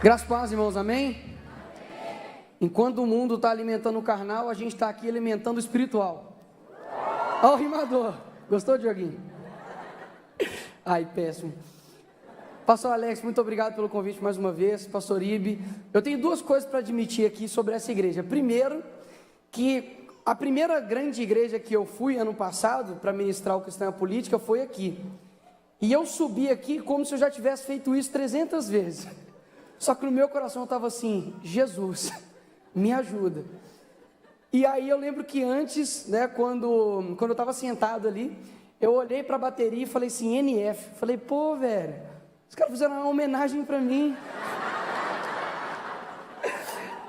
Graças a Deus, irmãos, amém? Enquanto o mundo está alimentando o carnal, a gente está aqui alimentando o espiritual. Ó o rimador, gostou, Dioguinho? Ai, péssimo. Pastor Alex, muito obrigado pelo convite mais uma vez. Pastor Ibe, eu tenho duas coisas para admitir aqui sobre essa igreja. Primeiro, que a primeira grande igreja que eu fui ano passado para ministrar o Cristão e a Política foi aqui. E eu subi aqui como se eu já tivesse feito isso 300 vezes. Só que no meu coração eu estava assim: Jesus, me ajuda. E aí eu lembro que antes, né, quando eu estava sentado ali, eu olhei para a bateria e falei assim, NF. Falei, pô, velho, os caras fizeram uma homenagem para mim.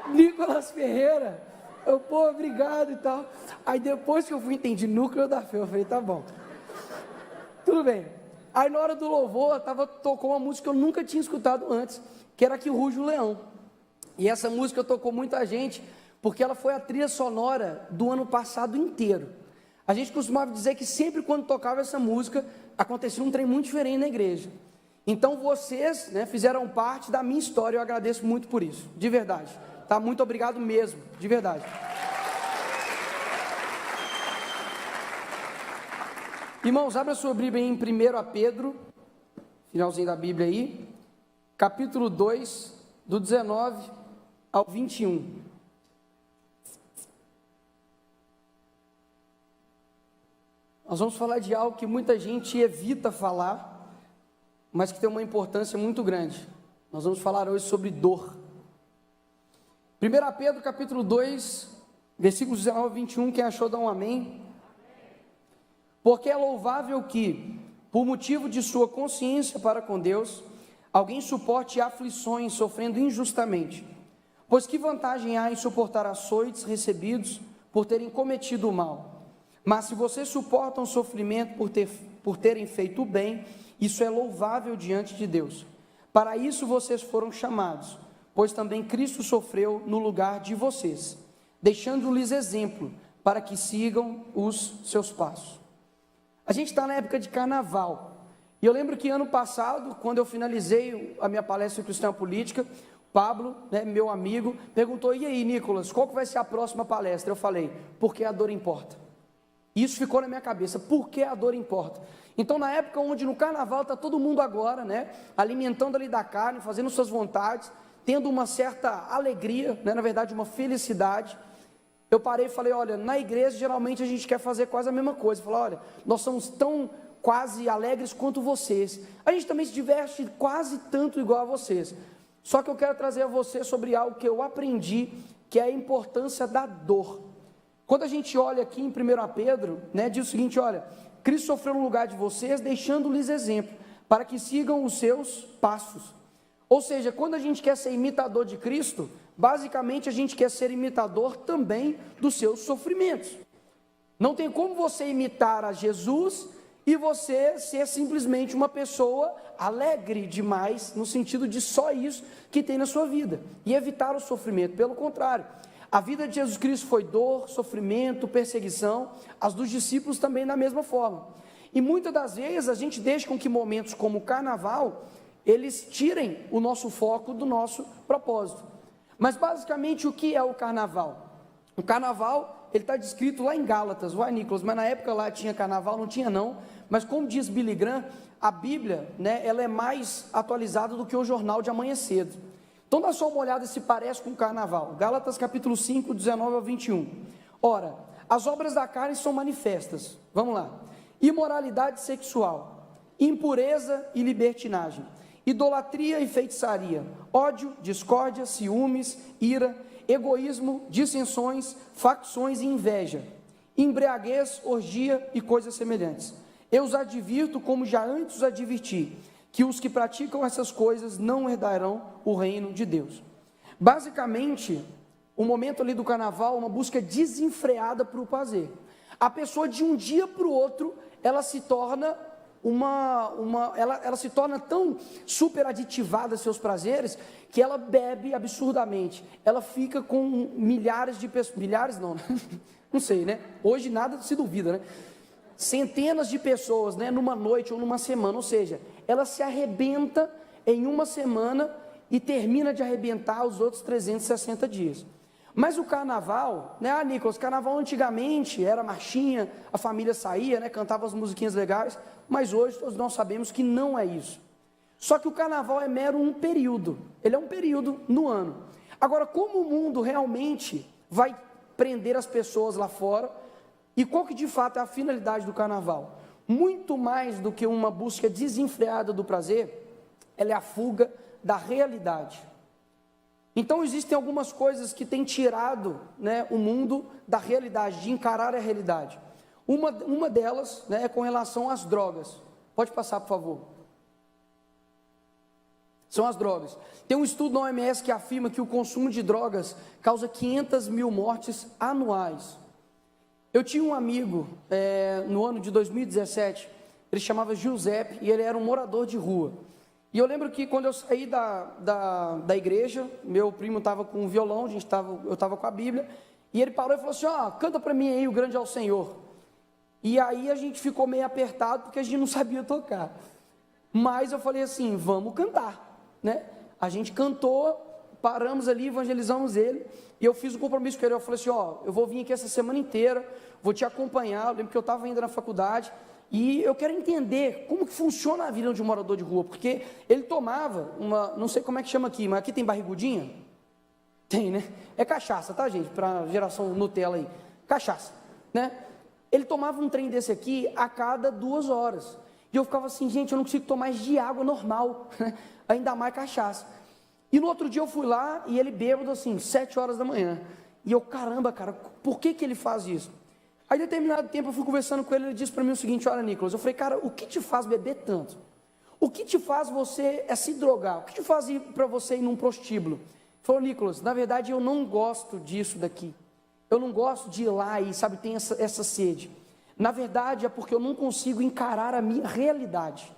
Nicolas Ferreira. Eu, pô, obrigado e tal. Aí depois que eu fui entender núcleo da fé, eu falei, tá bom. Tudo bem. Aí na hora do louvor, tocou uma música que eu nunca tinha escutado antes, que era Que Ruge o Leão. E essa música tocou muita gente, porque ela foi a trilha sonora do ano passado inteiro. A gente costumava dizer que sempre quando tocava essa música, acontecia um trem muito diferente na igreja. Então vocês, né, fizeram parte da minha história, eu agradeço muito por isso, de verdade. Tá? Muito obrigado mesmo, de verdade. Irmãos, abra sua Bíblia em 1 Pedro, finalzinho da Bíblia aí, capítulo 2, do 19 ao 21. Nós vamos falar de algo que muita gente evita falar, mas que tem uma importância muito grande. Nós vamos falar hoje sobre dor. 1 Pedro, capítulo 2, versículos 19 ao 21, quem achou dá um amém. Porque é louvável que, por motivo de sua consciência para com Deus, alguém suporte aflições sofrendo injustamente. Pois que vantagem há em suportar açoites recebidos por terem cometido o mal? Mas se vocês suportam o sofrimento por terem feito o bem, isso é louvável diante de Deus. Para isso vocês foram chamados, pois também Cristo sofreu no lugar de vocês, deixando-lhes exemplo para que sigam os seus passos. A gente está na época de carnaval, e eu lembro que ano passado, quando eu finalizei a minha palestra em Cristão Política, Pablo, né, meu amigo, perguntou, e aí Nicolas, qual que vai ser a próxima palestra? Eu falei, porque a dor importa. Isso ficou na minha cabeça, porque a dor importa. Então na época onde no carnaval está todo mundo agora, né, alimentando ali da carne, fazendo suas vontades, tendo uma certa alegria, né, na verdade uma felicidade, eu parei e falei, olha, na igreja geralmente a gente quer fazer quase a mesma coisa. Falei, olha, nós somos tão quase alegres quanto vocês. A gente também se diverte quase tanto igual a vocês. Só que eu quero trazer a você sobre algo que eu aprendi, que é a importância da dor. Quando a gente olha aqui em 1 Pedro, né, diz o seguinte, olha, Cristo sofreu no lugar de vocês, deixando-lhes exemplo, para que sigam os seus passos. Ou seja, quando a gente quer ser imitador de Cristo, basicamente a gente quer ser imitador também dos seus sofrimentos. Não tem como você imitar a Jesus e você ser simplesmente uma pessoa alegre demais, no sentido de só isso que tem na sua vida, e evitar o sofrimento. Pelo contrário, a vida de Jesus Cristo foi dor, sofrimento, perseguição, as dos discípulos também da mesma forma. E muitas das vezes a gente deixa com que momentos como o carnaval, eles tirem o nosso foco do nosso propósito. Mas basicamente o que é o carnaval? O carnaval, ele está descrito lá em Gálatas, vai Nicolas, mas na época lá tinha carnaval, não tinha não, mas como diz Billy Graham, a Bíblia, né, ela é mais atualizada do que o jornal de amanhã cedo. Então dá só uma olhada se parece com o carnaval. Gálatas capítulo 5, 19 ao 21. Ora, as obras da carne são manifestas, vamos lá, imoralidade sexual, impureza e libertinagem, idolatria e feitiçaria, ódio, discórdia, ciúmes, ira, egoísmo, dissensões, facções e inveja, embriaguez, orgia e coisas semelhantes. Eu os advirto, como já antes os adverti, que os que praticam essas coisas não herdarão o reino de Deus. Basicamente, o momento ali do carnaval é uma busca desenfreada para o prazer. A pessoa de um dia para o outro, ela se torna ela se torna tão super aditivada a seus prazeres, que ela bebe absurdamente, ela fica com milhares de pessoas, milhares não, não sei, né, hoje nada se duvida, né, centenas de pessoas, né, numa noite ou numa semana, ou seja, ela se arrebenta em uma semana e termina de arrebentar os outros 360 dias. Mas o carnaval, né, Nicolas, carnaval antigamente era marchinha, a família saía, né, cantava as musiquinhas legais, mas hoje todos nós sabemos que não é isso. Só que o carnaval é mero um período, ele é um período no ano. Agora, como o mundo realmente vai prender as pessoas lá fora, e qual que de fato é a finalidade do carnaval? Muito mais do que uma busca desenfreada do prazer, ela é a fuga da realidade. Então existem algumas coisas que têm tirado, né, o mundo da realidade, de encarar a realidade. Uma delas, né, é com relação às drogas. Pode passar, por favor. São as drogas. Tem um estudo da OMS que afirma que o consumo de drogas causa 500 mil mortes anuais. Eu tinha um amigo, no ano de 2017, ele chamava Giuseppe, e ele era um morador de rua. E eu lembro que quando eu saí da igreja, meu primo estava com um violão, eu estava com a Bíblia, e ele parou e falou assim, canta para mim aí, o grande é o Senhor. E aí a gente ficou meio apertado, porque a gente não sabia tocar. Mas eu falei assim, vamos cantar, né? A gente cantou, paramos ali, evangelizamos ele, e eu fiz um compromisso com ele, eu falei assim, eu vou vir aqui essa semana inteira, vou te acompanhar, eu lembro que eu estava ainda na faculdade, e eu quero entender como que funciona a vida de um morador de rua, porque ele tomava não sei como é que chama aqui, mas aqui tem barrigudinha? Tem, né? É cachaça, tá, gente? Para geração Nutella aí. Cachaça, né? Ele tomava um trem desse aqui a cada 2 horas. E eu ficava assim, gente, eu não consigo tomar mais de água normal, ainda mais cachaça. E no outro dia eu fui lá e ele bêbado assim, 7 horas da manhã. E eu, caramba, cara, por que ele faz isso? Aí, em determinado tempo, eu fui conversando com ele disse para mim o seguinte, olha, Nicolas, eu falei, cara, o que te faz beber tanto? O que te faz você se drogar? O que te faz ir para você ir num prostíbulo? Ele falou, Nicolas, na verdade, eu não gosto disso daqui. Eu não gosto de ir lá e, sabe, tem essa sede. Na verdade, é porque eu não consigo encarar a minha realidade.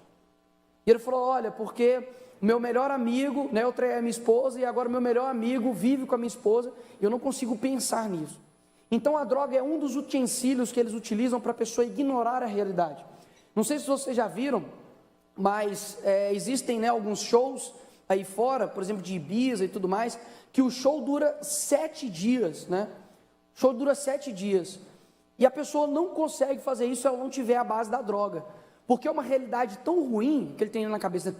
E ele falou, olha, porque meu melhor amigo, né, eu traí a minha esposa, e agora meu melhor amigo vive com a minha esposa, e eu não consigo pensar nisso. Então a droga é um dos utensílios que eles utilizam para a pessoa ignorar a realidade. Não sei se vocês já viram, mas existem, né, alguns shows aí fora, por exemplo de Ibiza e tudo mais, que o show dura 7 dias, né? O show dura 7 dias. E a pessoa não consegue fazer isso se ela não tiver a base da droga. Porque é uma realidade tão ruim que ele tem na cabeça.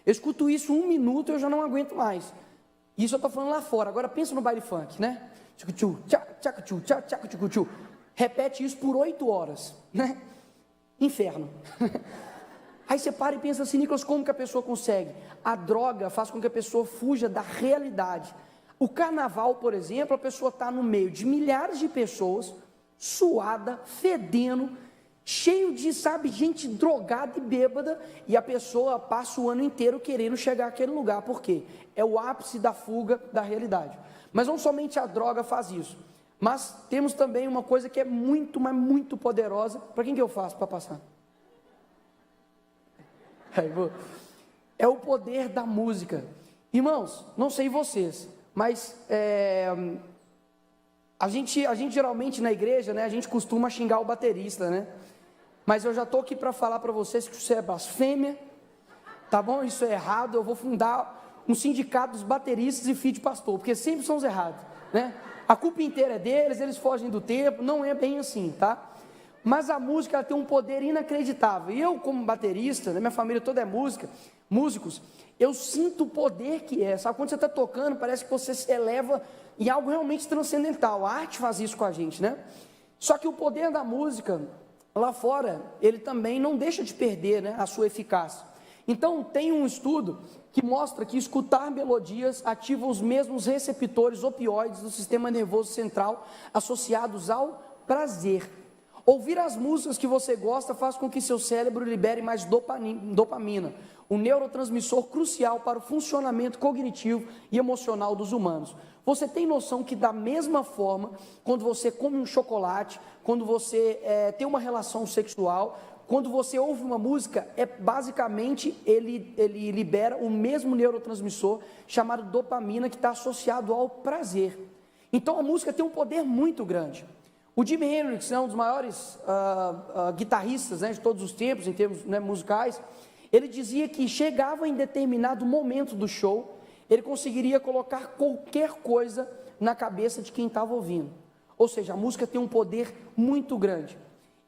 Eu escuto isso 1 minuto e eu já não aguento mais. Isso eu estou falando lá fora. Agora pensa no baile funk, né? Repete isso por 8 horas, né? Inferno. Aí você para e pensa assim, Nicolas, como que a pessoa consegue? A droga faz com que a pessoa fuja da realidade. O carnaval, por exemplo, a pessoa está no meio de milhares de pessoas, suada, fedendo, cheio de, sabe, gente drogada e bêbada, e a pessoa passa o ano inteiro querendo chegar àquele lugar. Por quê? É o ápice da fuga da realidade. Mas não somente a droga faz isso, mas temos também uma coisa que é muito, mas muito poderosa. Para quem que eu faço para passar? É o poder da música. Irmãos, não sei vocês, mas a gente geralmente na igreja, né, a gente costuma xingar o baterista, né? Mas eu já estou aqui para falar para vocês que isso é blasfêmia, tá bom? Isso é errado. Eu vou fundar um sindicato dos bateristas e filho de pastor, porque sempre são os errados, né? A culpa inteira é deles, eles fogem do tempo, não é bem assim, tá? Mas a música ela tem um poder inacreditável, e eu como baterista, né, minha família toda é músicos, eu sinto o poder que é, sabe? Quando você está tocando, parece que você se eleva em algo realmente transcendental, a arte faz isso com a gente, né? Só que o poder da música, lá fora, ele também não deixa de perder, né, a sua eficácia. Então, tem um estudo que mostra que escutar melodias ativa os mesmos receptores opioides do sistema nervoso central associados ao prazer. Ouvir as músicas que você gosta faz com que seu cérebro libere mais dopamina, um neurotransmissor crucial para o funcionamento cognitivo e emocional dos humanos. Você tem noção que da mesma forma, quando você come um chocolate, quando você tem uma relação sexual, quando você ouve uma música, basicamente ele libera o mesmo neurotransmissor chamado dopamina, que está associado ao prazer. Então a música tem um poder muito grande. O Jimi Hendrix é um dos maiores guitarristas, né, de todos os tempos, em termos, né, musicais. Ele dizia que chegava em determinado momento do show, ele conseguiria colocar qualquer coisa na cabeça de quem estava ouvindo. Ou seja, a música tem um poder muito grande.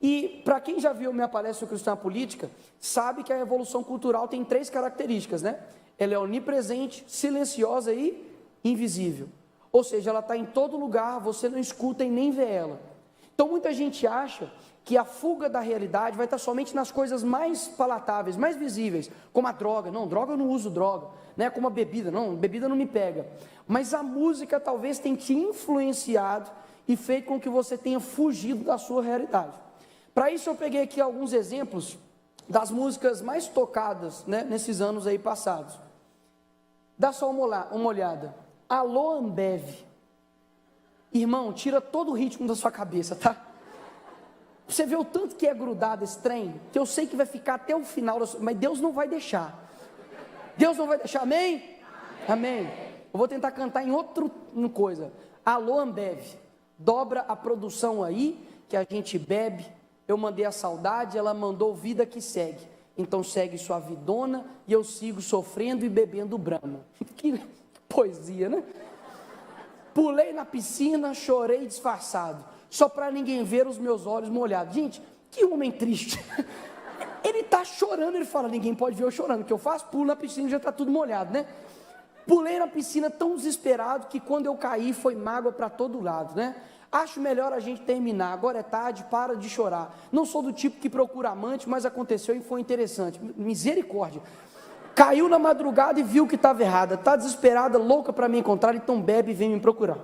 E para quem já viu minha palestra Cristã Política, sabe que a revolução cultural tem 3 características, né? Ela é onipresente, silenciosa e invisível. Ou seja, ela está em todo lugar, você não escuta e nem vê ela. Então muita gente acha que a fuga da realidade vai estar somente nas coisas mais palatáveis, mais visíveis, como a droga. Não, droga eu não uso droga, né? Como a bebida, não, bebida não me pega. Mas a música talvez tenha te influenciado e feito com que você tenha fugido da sua realidade. Para isso eu peguei aqui alguns exemplos das músicas mais tocadas, né, nesses anos aí passados. Dá só uma olhada. Alô Ambev. Irmão, tira todo o ritmo da sua cabeça, tá? Você vê o tanto que é grudado esse trem, que eu sei que vai ficar até o final, mas Deus não vai deixar. Deus não vai deixar, amém? Amém. Eu vou tentar cantar em outra coisa. Alô Ambev, dobra a produção aí, que a gente bebe. Eu mandei a saudade, ela mandou vida que segue. Então segue sua vidona e eu sigo sofrendo e bebendo Brahma. Que poesia, né? Pulei na piscina, chorei disfarçado, só para ninguém ver os meus olhos molhados. Gente, que homem triste. Ele está chorando, ele fala, ninguém pode ver eu chorando. O que eu faço? Pulo na piscina e já está tudo molhado, né? Pulei na piscina tão desesperado que quando eu caí foi mágoa para todo lado, né? Acho melhor a gente terminar, agora é tarde, para de chorar. Não sou do tipo que procura amante, mas aconteceu e foi interessante. Misericórdia. Caiu na madrugada e viu que estava errada. Está desesperada, louca para me encontrar, então bebe e vem me procurar.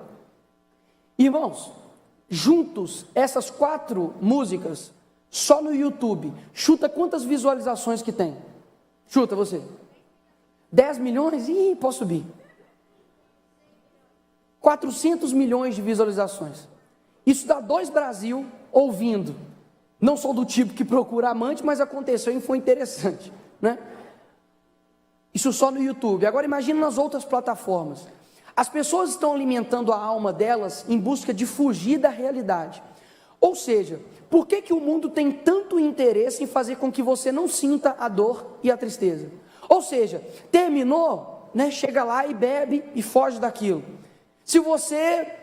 Irmãos, juntos, essas 4 músicas, só no YouTube, chuta quantas visualizações que tem? Chuta você. 10 milhões? Ih, posso subir. 400 milhões de visualizações. Isso dá 2 Brasil ouvindo. Não sou do tipo que procura amante, mas aconteceu e foi interessante, né? Isso só no YouTube. Agora imagine nas outras plataformas. As pessoas estão alimentando a alma delas em busca de fugir da realidade. Ou seja, por que o mundo tem tanto interesse em fazer com que você não sinta a dor e a tristeza? Ou seja, terminou, né, chega lá e bebe e foge daquilo. Se você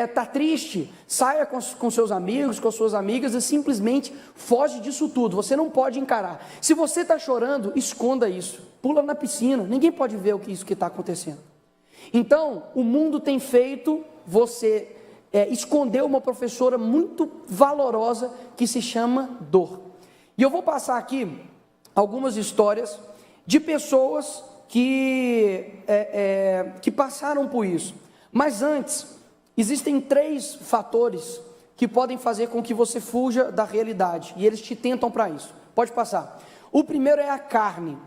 está triste, saia com seus amigos, com suas amigas e simplesmente foge disso tudo. Você não pode encarar. Se você está chorando, esconda isso. Pula na piscina. Ninguém pode ver isso que está acontecendo. Então, o mundo tem feito você esconder uma professora muito valorosa que se chama dor. E eu vou passar aqui algumas histórias de pessoas que passaram por isso. Mas antes, existem 3 fatores que podem fazer com que você fuja da realidade, e eles te tentam para isso. Pode passar. O primeiro é a carne.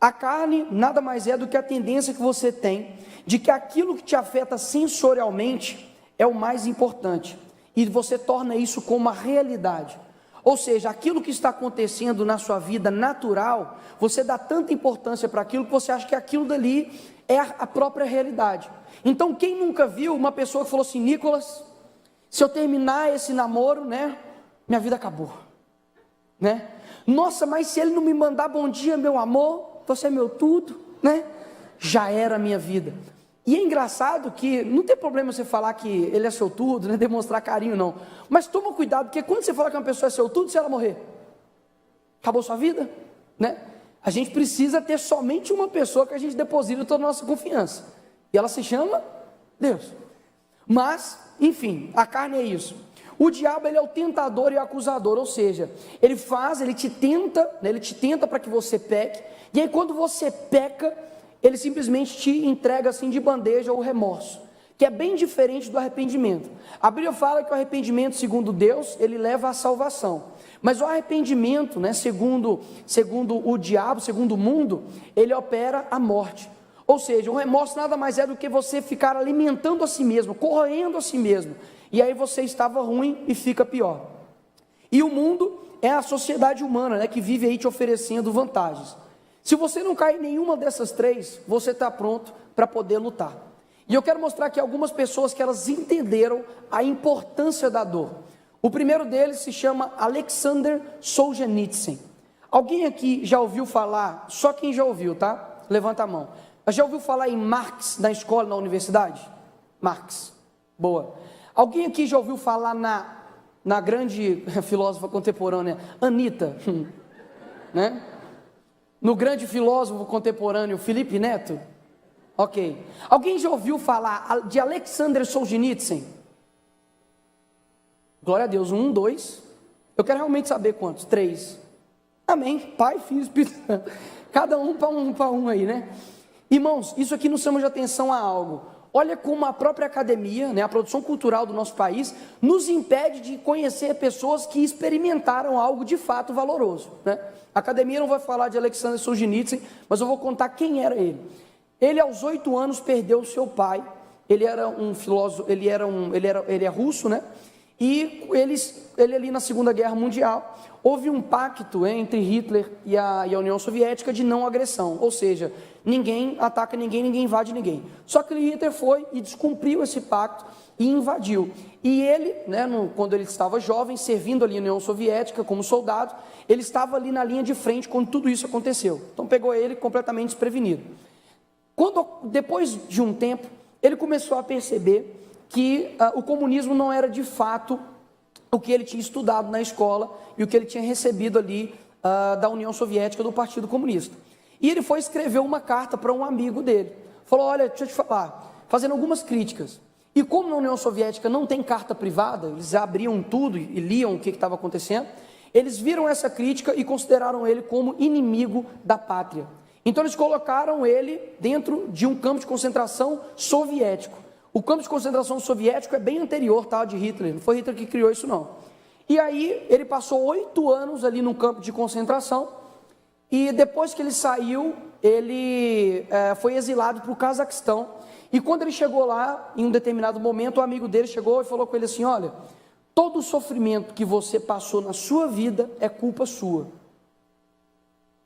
A carne nada mais é do que a tendência que você tem de que aquilo que te afeta sensorialmente é o mais importante, e você torna isso como uma realidade. Ou seja, aquilo que está acontecendo na sua vida natural, você dá tanta importância para aquilo que você acha que aquilo dali é a própria realidade. Então, quem nunca viu uma pessoa que falou assim, Nicolas, se eu terminar esse namoro, né, minha vida acabou, né? Nossa, mas se ele não me mandar bom dia, meu amor, você é meu tudo, né? Já era a minha vida. E é engraçado que não tem problema você falar que ele é seu tudo, né? Demonstrar carinho não. Mas toma cuidado, porque quando você fala que uma pessoa é seu tudo, se ela morrer, acabou sua vida, né? A gente precisa ter somente uma pessoa que a gente deposita toda a nossa confiança. E ela se chama Deus. Mas, enfim, a carne é isso. O diabo, ele é o tentador e o acusador, ou seja, ele te tenta para que você peque, e aí quando você peca, ele simplesmente te entrega assim de bandeja o remorso, que é bem diferente do arrependimento. A Bíblia fala que o arrependimento, segundo Deus, ele leva à salvação. Mas o arrependimento, né, segundo o diabo, segundo o mundo, ele opera a morte. Ou seja, o remorso nada mais é do que você ficar alimentando a si mesmo, corroendo a si mesmo. E aí você estava ruim e fica pior. E o mundo é a sociedade humana, né, que vive aí te oferecendo vantagens. Se você não cair em nenhuma dessas 3, você está pronto para poder lutar. E eu quero mostrar aqui algumas pessoas que elas entenderam a importância da dor. O primeiro deles se chama Alexander Solzhenitsyn. Alguém aqui já ouviu falar, só quem já ouviu, tá? Levanta a mão. Já ouviu falar em Marx na escola, na universidade? Marx, boa. Alguém aqui já ouviu falar na grande filósofa contemporânea, Anitta, né? No grande filósofo contemporâneo, Felipe Neto? Ok. Alguém já ouviu falar de Alexander Solzhenitsyn? Glória a Deus, 1, 2. Eu quero realmente saber quantos, 3. Amém, Pai, Filho, Espírito Santo. Cada um para um aí, né? Irmãos, isso aqui nos chama de atenção a algo. Olha como a própria academia, né, a produção cultural do nosso país, nos impede de conhecer pessoas que experimentaram algo de fato valoroso, né? A academia não vai falar de Alexander Solzhenitsyn, mas eu vou contar quem era ele. Ele, aos 8 anos, perdeu o seu pai. Ele era um filósofo, ele é russo, né? E ele ali na Segunda Guerra Mundial, houve um pacto entre Hitler e a União Soviética de não agressão, ou seja, ninguém ataca ninguém, ninguém invade ninguém. Só que Hitler foi e descumpriu esse pacto e invadiu. E ele, né, quando ele estava jovem, servindo ali na União Soviética como soldado, ele estava ali na linha de frente quando tudo isso aconteceu. Então pegou ele completamente desprevenido. Depois de um tempo, ele começou a perceber que o comunismo não era de fato o que ele tinha estudado na escola e o que ele tinha recebido ali da União Soviética, do Partido Comunista. E ele foi escrever uma carta para um amigo dele. Falou, olha, deixa eu te falar, fazendo algumas críticas. E como na União Soviética não tem carta privada, eles abriam tudo e liam o que estava acontecendo, eles viram essa crítica e consideraram ele como inimigo da pátria. Então eles colocaram ele dentro de um campo de concentração soviético. O campo de concentração soviético é bem anterior, tá, de Hitler, não foi Hitler que criou isso não. E aí ele passou 8 anos ali no campo de concentração, e depois que ele saiu, ele foi exilado para o Cazaquistão. E quando ele chegou lá, em um determinado momento, o amigo dele chegou e falou com ele assim, olha, todo o sofrimento que você passou na sua vida é culpa sua.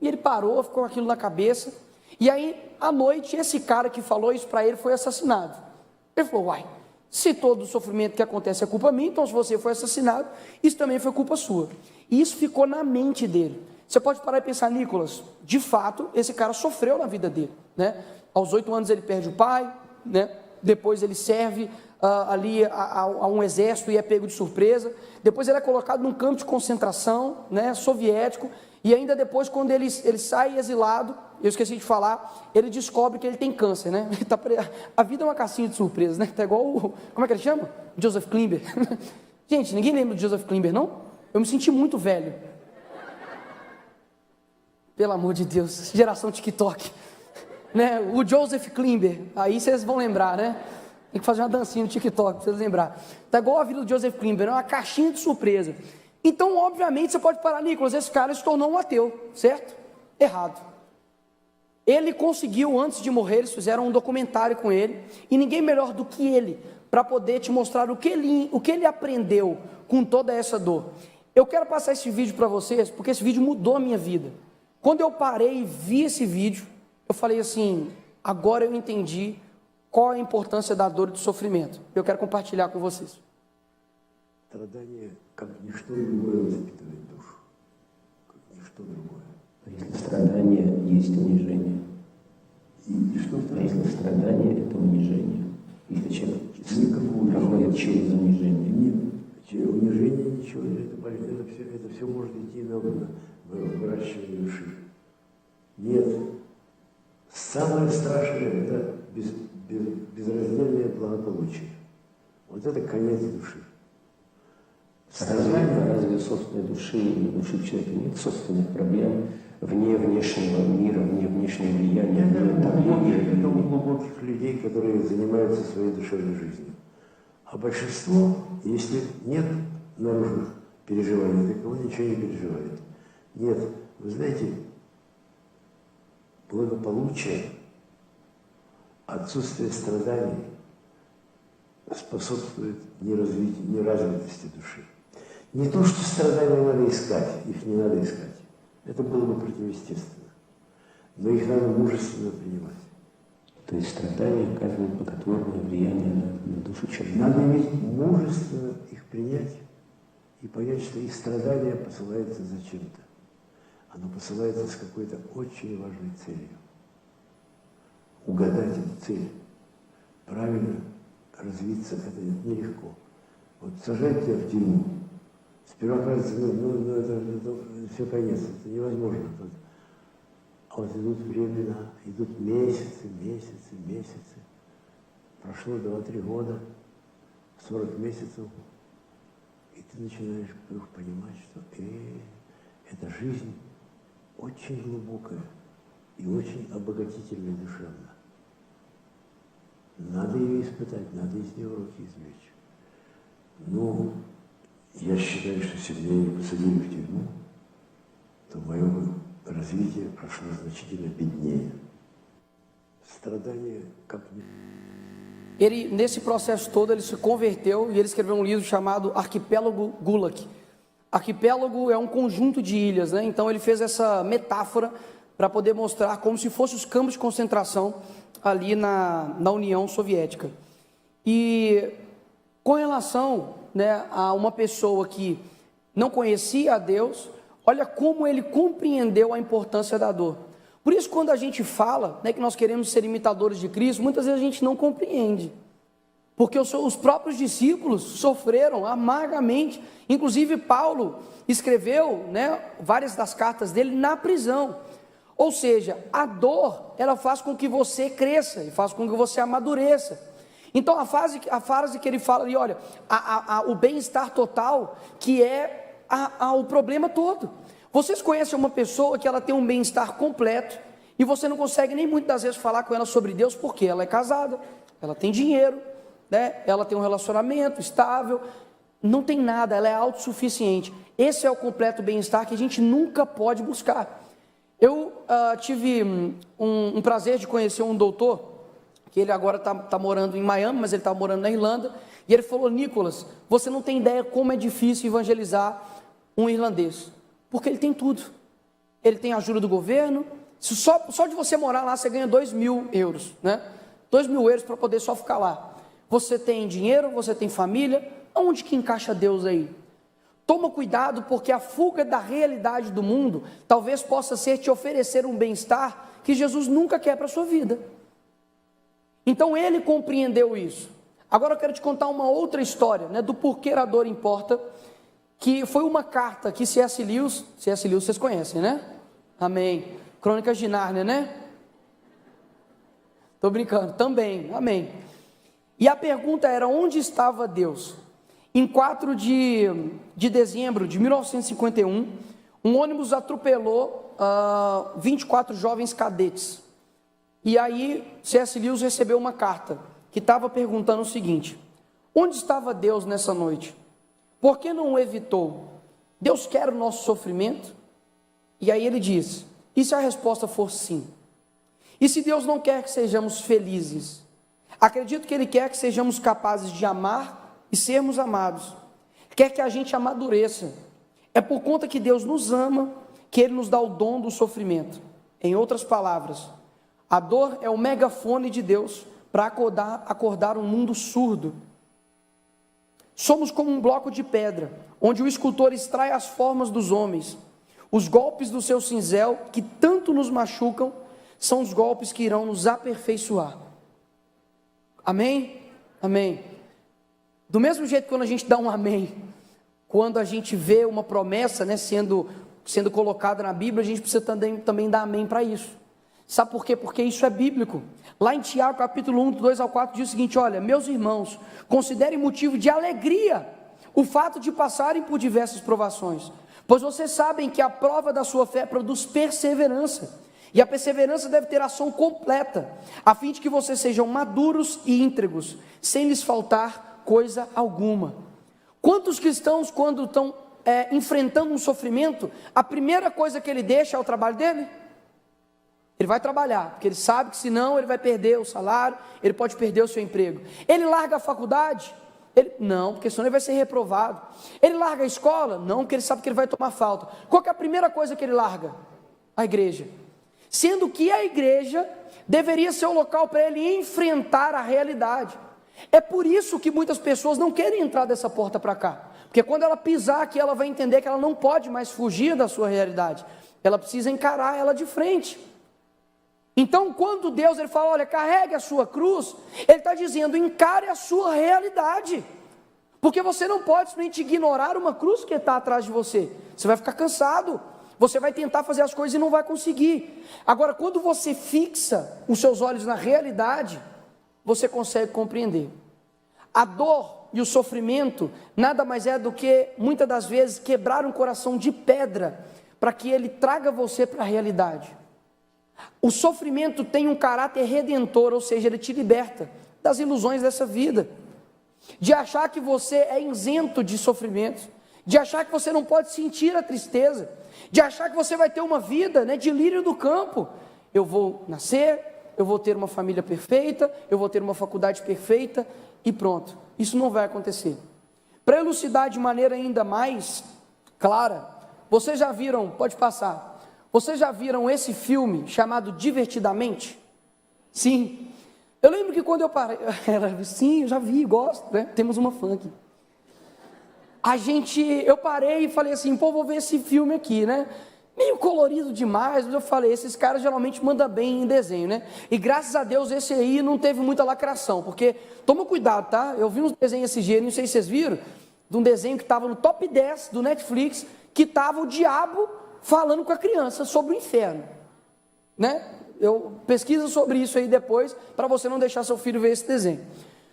E ele parou, ficou com aquilo na cabeça, e aí, à noite, esse cara que falou isso para ele foi assassinado. Ele falou, uai, se todo o sofrimento que acontece é culpa minha, então se você foi assassinado, isso também foi culpa sua. E isso ficou na mente dele. Você pode parar e pensar, Nicolas, de fato, esse cara sofreu na vida dele, né? Aos 8 anos ele perde o pai, né? Depois ele serve ali a um exército e é pego de surpresa. Depois ele é colocado num campo de concentração, né, soviético. E ainda depois, quando ele sai exilado, eu esqueci de falar, ele descobre que ele tem câncer, né? A vida é uma caixinha de surpresas, né? Tá igual como é que ele chama? Joseph Klimber. Gente, ninguém lembra do Joseph Klimber, não? Eu me senti muito velho. Pelo amor de Deus, geração TikTok. Né? O Joseph Klimber, aí vocês vão lembrar, né? Tem que fazer uma dancinha no TikTok para vocês lembrar. Tá igual a vida do Joseph Klimber, é uma caixinha de surpresa. Então, obviamente, você pode parar, Nicolas, esse cara se tornou um ateu, certo? Errado. Ele conseguiu, antes de morrer, eles fizeram um documentário com ele, e ninguém melhor do que ele, para poder te mostrar o que ele aprendeu com toda essa dor. Eu quero passar esse vídeo para vocês, porque esse vídeo mudou a minha vida. Quando eu parei e vi esse vídeo, eu falei assim, agora eu entendi qual é a importância da dor e do sofrimento. Eu quero compartilhar com vocês. Страдание, как ничто другое, воспитывает душу. Как ничто другое. А если страдание есть унижение? И что А если страдание – это унижение? Если человек проходит через унижение? Нет, унижение ничего, это все может идти на выращивание души. Нет. Самое страшное – это безраздельное благополучие. Вот это конец души. Разве у собственной души человека нет собственных проблем вне внешнего мира, вне внешнего влияния, вне давления? Это у глубоких людей, которые занимаются своей душевной жизнью. А большинство, если нет наружных переживаний, такого ничего не переживает. Нет, вы знаете, благополучие, отсутствие страданий способствует неразвитости души. Не то, что страдания надо искать, их не надо искать. Это было бы противоестественно. Но их надо мужественно принимать. То есть страдания оказывают благотворное влияние на душу человека. Надо иметь мужественно их принять и понять, что их страдания посылаются зачем-то. оно посылается с какой-то очень важной целью. Угадать эту цель, правильно развиться, это нелегко. Вот сажать тебя в тюрьму, сперва кажется, это все конец, это невозможно. А вот идут времена, идут месяцы. Прошло 2-3 года, 40 месяцев, и ты начинаешь вдруг понимать, что эта жизнь очень глубокая и очень обогатительная душевно. Надо ее испытать, надо из нее уроки извлечь. Но я считаю, что если меня не посадили в тюрьму, то мое развитие прошло значительно беднее. Страдания как не... Ele, nesse processo todo, ele se converteu e ele escreveu um livro chamado Arquipélago Gulag. Arquipélago é um conjunto de ilhas, né? Então ele fez essa metáfora para poder mostrar como se fossem os campos de concentração ali na União Soviética. E com relação, né, a uma pessoa que não conhecia a Deus, olha como ele compreendeu a importância da dor. Por isso, quando a gente fala, né, que nós queremos ser imitadores de Cristo, muitas vezes a gente não compreende. Porque os próprios discípulos sofreram amargamente. Inclusive, Paulo escreveu, né, várias das cartas dele na prisão. Ou seja, a dor, ela faz com que você cresça e faz com que você amadureça. Então, a frase que ele fala ali, olha, o bem-estar total, que é o problema todo. Vocês conhecem uma pessoa que ela tem um bem-estar completo e você não consegue nem muitas vezes falar com ela sobre Deus porque ela é casada, ela tem dinheiro, né? Ela tem um relacionamento estável, não tem nada, ela é autossuficiente. Esse é o completo bem-estar que a gente nunca pode buscar. Eu tive um prazer de conhecer um doutor, que ele agora está morando em Miami, mas ele está morando na Irlanda, e ele falou: Nicolas, você não tem ideia como é difícil evangelizar um irlandês. Porque ele tem tudo. Ele tem a ajuda do governo. Só de você morar lá, você ganha 2.000 euros, né? 2.000 euros para poder só ficar lá. Você tem dinheiro, você tem família. Aonde que encaixa Deus aí? Toma cuidado, porque a fuga da realidade do mundo talvez possa ser te oferecer um bem-estar que Jesus nunca quer para a sua vida. Então ele compreendeu isso. Agora eu quero te contar uma outra história, né, do porquê a dor importa, que foi uma carta que C.S. Lewis vocês conhecem, né? Amém. Crônicas de Nárnia, né? Estou brincando, também, amém. E a pergunta era: onde estava Deus? Em 4 de dezembro de 1951, um ônibus atropelou 24 jovens cadetes. E aí C.S. Lewis recebeu uma carta que estava perguntando o seguinte: onde estava Deus nessa noite? Por que não o evitou? Deus quer o nosso sofrimento? E aí ele diz: e se a resposta for sim? E se Deus não quer que sejamos felizes? Acredito que Ele quer que sejamos capazes de amar e sermos amados. Quer que a gente amadureça. É por conta que Deus nos ama que Ele nos dá o dom do sofrimento. Em outras palavras, a dor é o megafone de Deus para acordar um mundo surdo. Somos como um bloco de pedra, onde o escultor extrai as formas dos homens. Os golpes do seu cinzel, que tanto nos machucam, são os golpes que irão nos aperfeiçoar. Amém? Amém. Do mesmo jeito que quando a gente dá um amém, quando a gente vê uma promessa, né, sendo colocada na Bíblia, a gente precisa também dar amém para isso. Sabe por quê? Porque isso é bíblico. Lá em Tiago, capítulo 1, 2 ao 4, diz o seguinte: olha, meus irmãos, considerem motivo de alegria o fato de passarem por diversas provações, pois vocês sabem que a prova da sua fé produz perseverança, e a perseverança deve ter ação completa, a fim de que vocês sejam maduros e íntegros, sem lhes faltar coisa alguma. Quantos cristãos, quando estão enfrentando um sofrimento, a primeira coisa que ele deixa é o trabalho dele? Ele vai trabalhar, porque ele sabe que senão ele vai perder o salário, ele pode perder o seu emprego. Ele larga a faculdade? Não, porque senão ele vai ser reprovado. Ele larga a escola? Não, porque ele sabe que ele vai tomar falta. Qual que é a primeira coisa que ele larga? A igreja. Sendo que a igreja deveria ser o local para ele enfrentar a realidade. É por isso que muitas pessoas não querem entrar dessa porta para cá, Porque quando ela pisar aqui, ela vai entender que ela não pode mais fugir da sua realidade. Ela precisa encarar ela de frente. Então, quando Deus ele fala, olha, carregue a sua cruz, Ele está dizendo, encare a sua realidade. Porque você não pode simplesmente ignorar uma cruz que está atrás de você. Você vai ficar cansado. Você vai tentar fazer as coisas e não vai conseguir. Agora, quando você fixa os seus olhos na realidade, você consegue compreender. A dor e o sofrimento nada mais é do que, muitas das vezes, quebrar um coração de pedra para que ele traga você para a realidade. O sofrimento tem um caráter redentor, ou seja, ele te liberta das ilusões dessa vida, de achar que você é isento de sofrimentos, de achar que você não pode sentir a tristeza, de achar que você vai ter uma vida, né, de lírio do campo. Eu vou nascer, eu vou ter uma família perfeita, eu vou ter uma faculdade perfeita e pronto. Isso não vai acontecer. Para elucidar de maneira ainda mais clara, vocês já viram, pode passar, vocês já viram esse filme chamado Divertidamente? Sim. Eu lembro que quando eu parei, sim, eu já vi, gosto, né? Temos uma fã aqui. Eu parei e falei assim, pô, vou ver esse filme aqui, né? Meio colorido demais, mas eu falei, esses caras geralmente mandam bem em desenho, né? E graças a Deus esse aí não teve muita lacração, porque, toma cuidado, tá? Eu vi uns desenhos esse dia, não sei se vocês viram, de um desenho que estava no top 10 do Netflix, que estava o diabo falando com a criança sobre o inferno, né? Eu pesquisa sobre isso aí depois, para você não deixar seu filho ver esse desenho.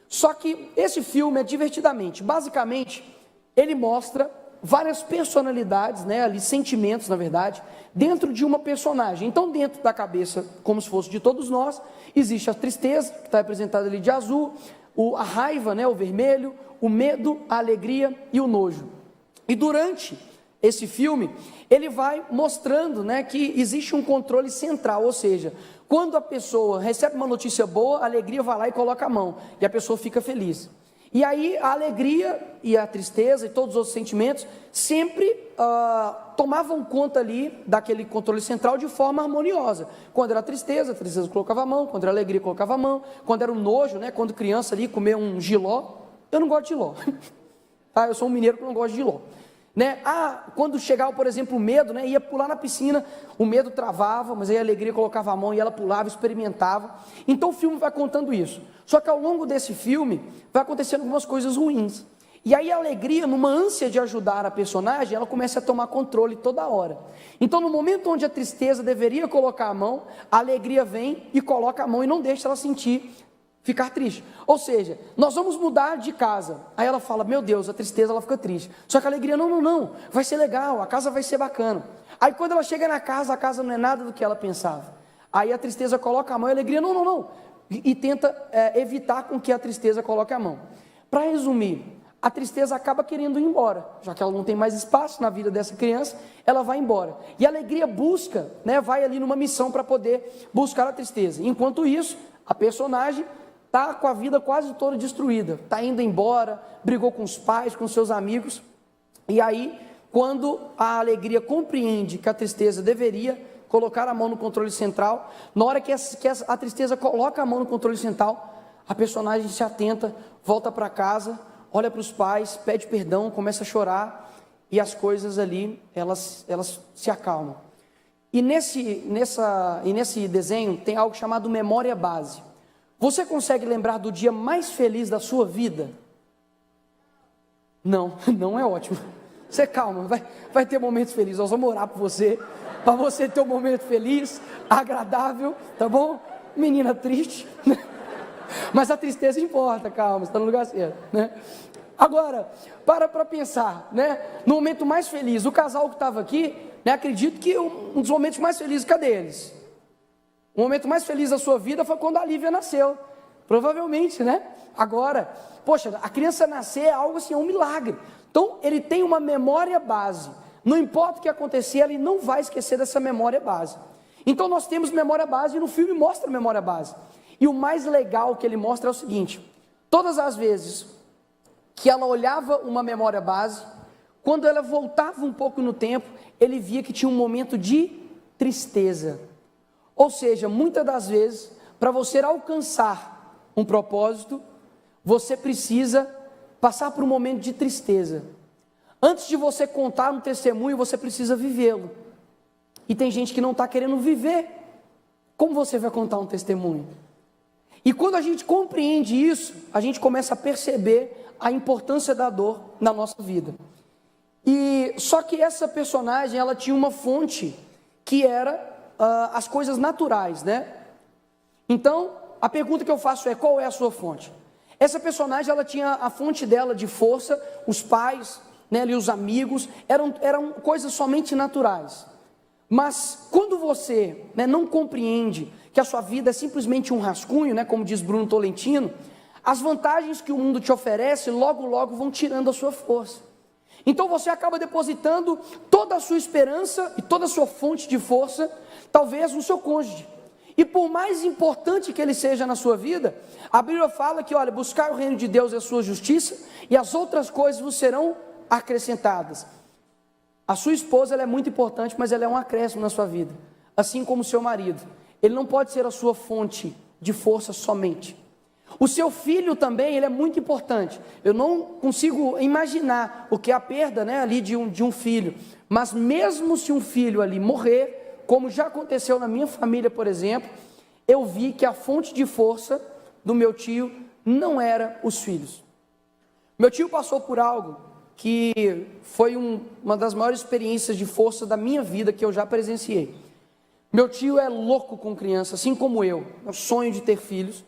Só que esse filme é Divertidamente, basicamente, ele mostra várias personalidades, né, ali, sentimentos, na verdade, dentro de uma personagem. Então, dentro da cabeça, como se fosse de todos nós, existe a tristeza, que está representada ali de azul, a raiva, né, o vermelho, o medo, a alegria e o nojo. E durante esse filme, ele vai mostrando, né, que existe um controle central, ou seja, quando a pessoa recebe uma notícia boa, a alegria vai lá e coloca a mão, e a pessoa fica feliz. E aí a alegria e a tristeza e todos os outros sentimentos sempre tomavam conta ali daquele controle central de forma harmoniosa. Quando era a tristeza colocava a mão, quando era a alegria colocava a mão, quando era o nojo, né, quando criança ali comer um jiló, eu não gosto de jiló, tá? Eu sou um mineiro que não gosta de jiló. Né? Quando chegava, por exemplo, o medo, né, ia pular na piscina, o medo travava, mas aí a alegria colocava a mão e ela pulava, experimentava. Então o filme vai contando isso. Só que ao longo desse filme vai acontecendo algumas coisas ruins. E aí a alegria, numa ânsia de ajudar a personagem, ela começa a tomar controle toda hora. Então no momento onde a tristeza deveria colocar a mão, a alegria vem e coloca a mão e não deixa ela ficar triste. Ou seja, nós vamos mudar de casa. Aí ela fala, meu Deus, a tristeza ela fica triste. Só que a alegria, não, vai ser legal, a casa vai ser bacana. Aí quando ela chega na casa, a casa não é nada do que ela pensava. Aí a tristeza coloca a mão e a alegria, não. E tenta evitar com que a tristeza coloque a mão. Para resumir, a tristeza acaba querendo ir embora. Já que ela não tem mais espaço na vida dessa criança, ela vai embora. E a alegria busca, né, vai ali numa missão para poder buscar a tristeza. Enquanto isso, a personagem está com a vida quase toda destruída, está indo embora, brigou com os pais, com seus amigos, e aí, quando a alegria compreende que a tristeza deveria colocar a mão no controle central, na hora que a tristeza coloca a mão no controle central, a personagem se atenta, volta para casa, olha para os pais, pede perdão, começa a chorar, e as coisas ali, elas se acalmam. E nesse desenho tem algo chamado memória base. Você consegue lembrar do dia mais feliz da sua vida? Não é ótimo. Você calma, vai ter momentos felizes. Nós vamos orar por você, para você ter um momento feliz, agradável, tá bom? Menina triste, né? Mas a tristeza importa, calma, você está no lugar certo, né? Agora, para pensar, né? No momento mais feliz, o casal que estava aqui, né? Acredito que um dos momentos mais felizes, cadê eles? O momento mais feliz da sua vida foi quando a Lívia nasceu, provavelmente, né? Agora, poxa, a criança nascer é algo assim, é um milagre. Então, ele tem uma memória base. Não importa o que acontecer, ele não vai esquecer dessa memória base. Então, nós temos memória base e no filme mostra a memória base. E o mais legal que ele mostra é o seguinte, todas as vezes que ela olhava uma memória base, quando ela voltava um pouco no tempo, ele via que tinha um momento de tristeza. Ou seja, muitas das vezes, para você alcançar um propósito, você precisa passar por um momento de tristeza. Antes de você contar um testemunho, você precisa vivê-lo. E tem gente que não está querendo viver. Como você vai contar um testemunho? E quando a gente compreende isso, a gente começa a perceber a importância da dor na nossa vida. E só que essa personagem, ela tinha uma fonte que era as coisas naturais, né? Então, a pergunta que eu faço é: qual é a sua fonte? Essa personagem, ela tinha a fonte dela de força, os pais, né, ali os amigos, eram coisas somente naturais. Mas quando você, né, não compreende que a sua vida é simplesmente um rascunho, né, como diz Bruno Tolentino, as vantagens que o mundo te oferece, logo, logo vão tirando a sua força. Então você acaba depositando toda a sua esperança e toda a sua fonte de força, talvez no seu cônjuge. E por mais importante que ele seja na sua vida, a Bíblia fala que, olha, buscar o reino de Deus e a sua justiça, e as outras coisas vos serão acrescentadas. A sua esposa, ela é muito importante, mas ela é um acréscimo na sua vida, assim como o seu marido. Ele não pode ser a sua fonte de força somente. O seu filho também, ele é muito importante. Eu não consigo imaginar o que é a perda, né, ali de um filho. Mas mesmo se um filho ali morrer, como já aconteceu na minha família, por exemplo, eu vi que a fonte de força do meu tio não era os filhos. Meu tio passou por algo que foi uma das maiores experiências de força da minha vida que eu já presenciei. Meu tio é louco com criança, assim como eu, é o sonho de ter filhos.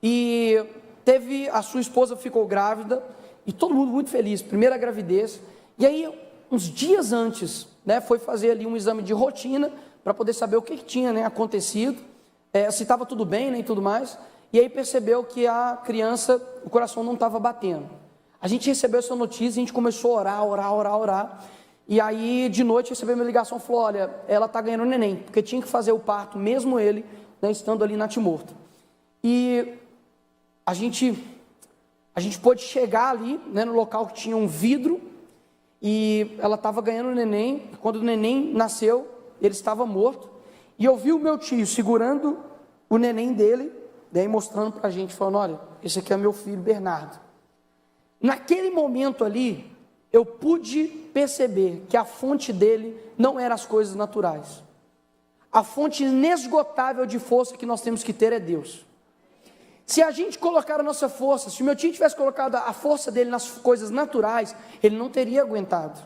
E a sua esposa ficou grávida, e todo mundo muito feliz, primeira gravidez. E aí, uns dias antes, né, foi fazer ali um exame de rotina, para poder saber o que tinha, né, acontecido, se estava tudo bem, né, e tudo mais. E aí percebeu que a criança, o coração não estava batendo. A gente recebeu essa notícia, a gente começou a orar. E aí, de noite, recebeu uma ligação, falou: olha, ela está ganhando neném, porque tinha que fazer o parto, mesmo ele, né, estando ali natimorto. E a gente pôde chegar ali, né, no local que tinha um vidro, e ela estava ganhando neném. Quando o neném nasceu, ele estava morto, e eu vi o meu tio segurando o neném dele, daí mostrando para a gente, falando: olha, esse aqui é meu filho Bernardo. Naquele momento ali, eu pude perceber que a fonte dele não era as coisas naturais. A fonte inesgotável de força que nós temos que ter é Deus. Se a gente colocar a nossa força, se o meu tio tivesse colocado a força dele nas coisas naturais, ele não teria aguentado.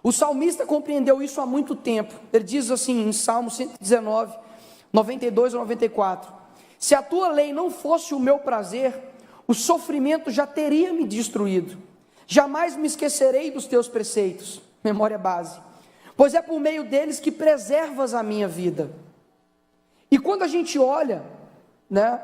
O salmista compreendeu isso há muito tempo. Ele diz assim em Salmo 119, 92 a 94: se a tua lei não fosse o meu prazer, o sofrimento já teria me destruído. Jamais me esquecerei dos teus preceitos, memória base, pois é por meio deles que preservas a minha vida. E quando a gente olha, né,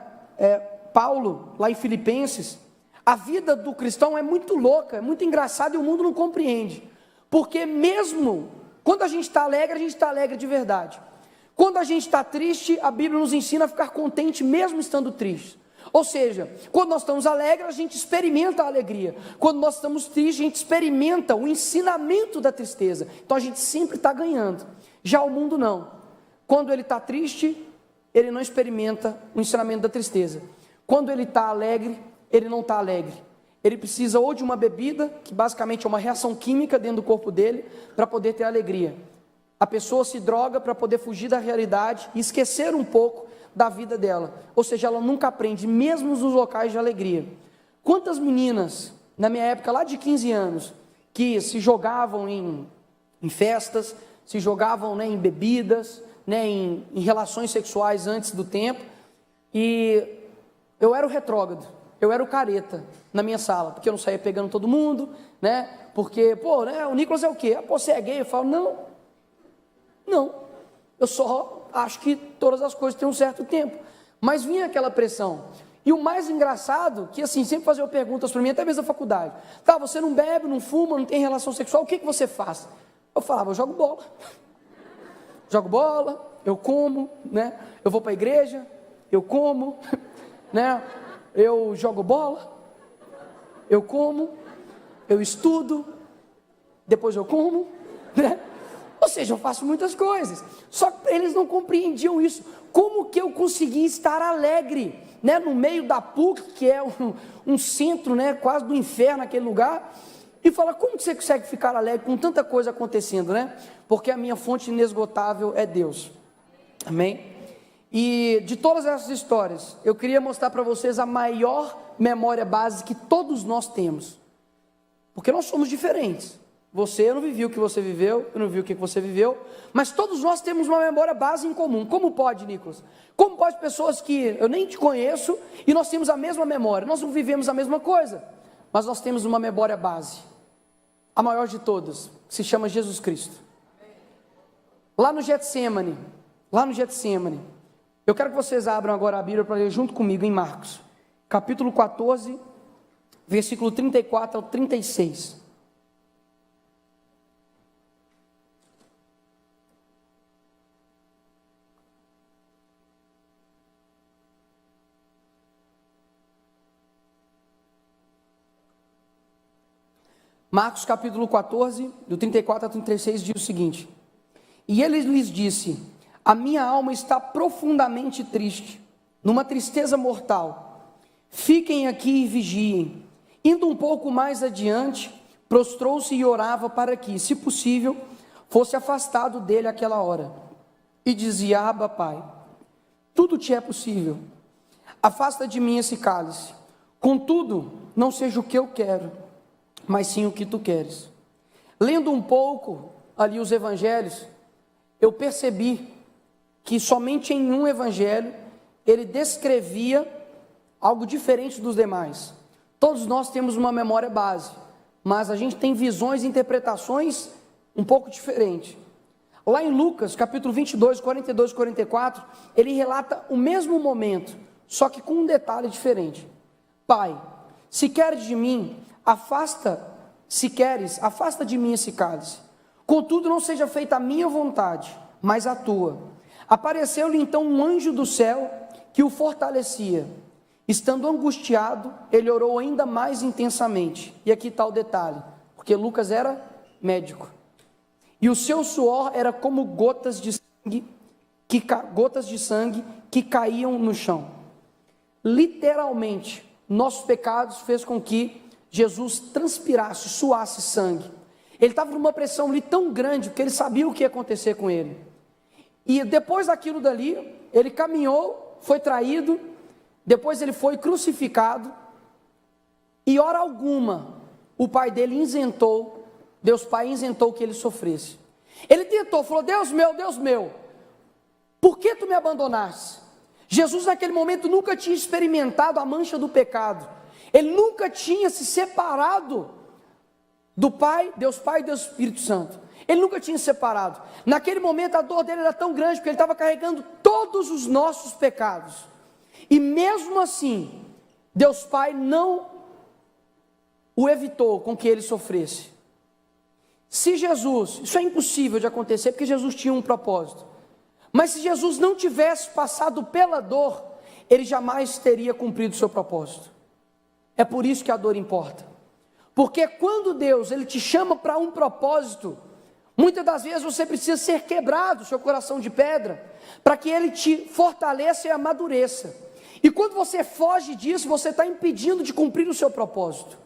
Paulo, lá em Filipenses, a vida do cristão é muito louca, é muito engraçada, e o mundo não compreende. Porque mesmo quando a gente está alegre de verdade. Quando a gente está triste, a Bíblia nos ensina a ficar contente mesmo estando triste. Ou seja, quando nós estamos alegres, a gente experimenta a alegria. Quando nós estamos tristes, a gente experimenta o ensinamento da tristeza. Então a gente sempre está ganhando. Já o mundo não. Quando ele está triste, ele não experimenta o ensinamento da tristeza. Quando ele está alegre, ele não está alegre. Ele precisa ou de uma bebida, que basicamente é uma reação química dentro do corpo dele, para poder ter alegria. A pessoa se droga para poder fugir da realidade e esquecer um pouco da vida dela. Ou seja, ela nunca aprende, mesmo nos locais de alegria. Quantas meninas, na minha época, lá de 15 anos, que se jogavam em festas, se jogavam, né, em bebidas, né, em relações sexuais antes do tempo, e eu era o retrógrado, eu era o careta na minha sala, porque eu não saía pegando todo mundo, né, porque, né, o Nicolas é o quê? Você é gay? Eu falo: não, eu só acho que todas as coisas têm um certo tempo. Mas vinha aquela pressão. E o mais engraçado, que assim, sempre faziam perguntas para mim, até mesmo na faculdade: tá, você não bebe, não fuma, não tem relação sexual, o que você faz? Eu falava: eu jogo bola. Jogo bola, eu como, né? Eu vou para a igreja, eu como, né? Eu jogo bola, eu como, eu estudo, depois eu como, né? Ou seja, eu faço muitas coisas. Só que eles não compreendiam isso. Como que eu consegui estar alegre, né, no meio da PUC, que é um centro, né, quase do inferno, aquele lugar, e fala, como que você consegue ficar alegre com tanta coisa acontecendo, né? Porque a minha fonte inesgotável é Deus. Amém? E de todas essas histórias, eu queria mostrar para vocês a maior memória base que todos nós temos. Porque nós somos diferentes. Você não viveu o que você viveu, eu não vi o que você viveu, mas todos nós temos uma memória base em comum. Como pode, Nicolas? Como pode pessoas que eu nem te conheço e nós temos a mesma memória? Nós não vivemos a mesma coisa, mas nós temos uma memória base. A maior de todas, se chama Jesus Cristo. Lá no Getsemane, eu quero que vocês abram agora a Bíblia para ler junto comigo em Marcos, capítulo 14, versículo 34 ao 36. Marcos capítulo 14, do 34 a 36, diz o seguinte: E ele lhes disse, a minha alma está profundamente triste, numa tristeza mortal. Fiquem aqui e vigiem. Indo um pouco mais adiante, prostrou-se e orava para que, se possível, fosse afastado dele aquela hora. E dizia, Abba, Pai, tudo te é possível. Afasta de mim esse cálice. Contudo, não seja o que eu quero, mas sim o que tu queres. Lendo um pouco ali os evangelhos, eu percebi que somente em um evangelho ele descrevia algo diferente dos demais. Todos nós temos uma memória base, mas a gente tem visões e interpretações um pouco diferentes. Lá em Lucas, capítulo 22, 42 e 44, ele relata o mesmo momento, só que com um detalhe diferente. Pai, se queres de mim, afasta de mim esse cálice. Contudo, não seja feita a minha vontade, mas a tua. Apareceu-lhe então um anjo do céu que o fortalecia. Estando angustiado, ele orou ainda mais intensamente. E aqui está o detalhe, porque Lucas era médico. E o seu suor era como gotas de sangue que caíam no chão. Literalmente, nossos pecados fez com que Jesus transpirasse, suasse sangue. Ele estava numa pressão ali tão grande, porque ele sabia o que ia acontecer com ele. E depois daquilo dali, ele caminhou, foi traído, depois ele foi crucificado, e hora alguma, o pai dele isentou, Deus Pai isentou que ele sofresse. Ele tentou, falou, Deus meu, por que tu me abandonaste? Jesus naquele momento nunca tinha experimentado a mancha do pecado, ele nunca tinha se separado do Pai, Deus Pai e Deus Espírito Santo, ele nunca tinha se separado. Naquele momento a dor dele era tão grande, porque ele estava carregando todos os nossos pecados, e mesmo assim, Deus Pai não o evitou com que ele sofresse. Se Jesus, isso é impossível de acontecer, porque Jesus tinha um propósito, mas se Jesus não tivesse passado pela dor, ele jamais teria cumprido o seu propósito. É por isso que a dor importa, porque quando Deus, ele te chama para um propósito, muitas das vezes você precisa ser quebrado, seu coração de pedra, para que ele te fortaleça e amadureça, e quando você foge disso, você está impedindo de cumprir o seu propósito.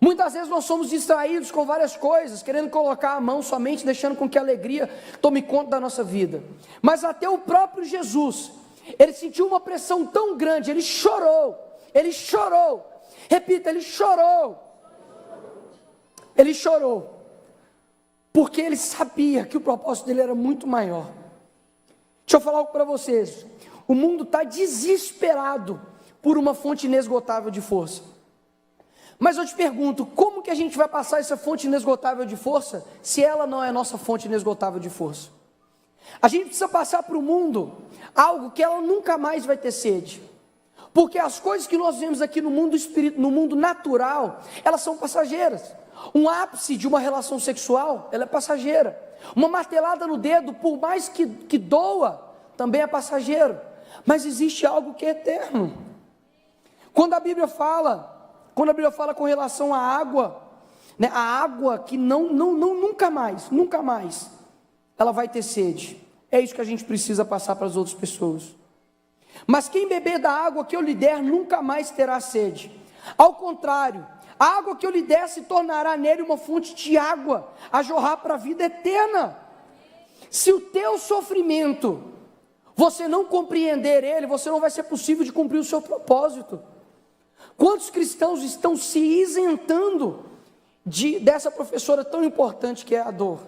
Muitas vezes nós somos distraídos com várias coisas, querendo colocar a mão somente, deixando com que a alegria tome conta da nossa vida, mas até o próprio Jesus, ele sentiu uma pressão tão grande, ele chorou, repita, ele chorou, porque ele sabia que o propósito dele era muito maior. Deixa eu falar algo para vocês, o mundo está desesperado por uma fonte inesgotável de força, mas eu te pergunto, como que a gente vai passar essa fonte inesgotável de força, se ela não é a nossa fonte inesgotável de força? A gente precisa passar para o mundo algo que ela nunca mais vai ter sede, porque as coisas que nós vemos aqui no mundo espírito, no mundo natural, elas são passageiras. Um ápice de uma relação sexual, ela é passageira. Uma martelada no dedo, por mais que doa, também é passageiro. Mas existe algo que é eterno. Quando a Bíblia fala com relação à água, né, a água que nunca mais, ela vai ter sede. É isso que a gente precisa passar para as outras pessoas. Mas quem beber da água que eu lhe der, nunca mais terá sede. Ao contrário, A água que eu lhe der se tornará nele uma fonte de água, a jorrar para a vida eterna. Se o teu sofrimento, você não compreender ele, você não vai ser possível de cumprir o seu propósito. Quantos cristãos estão se isentando dessa professora tão importante que é a dor?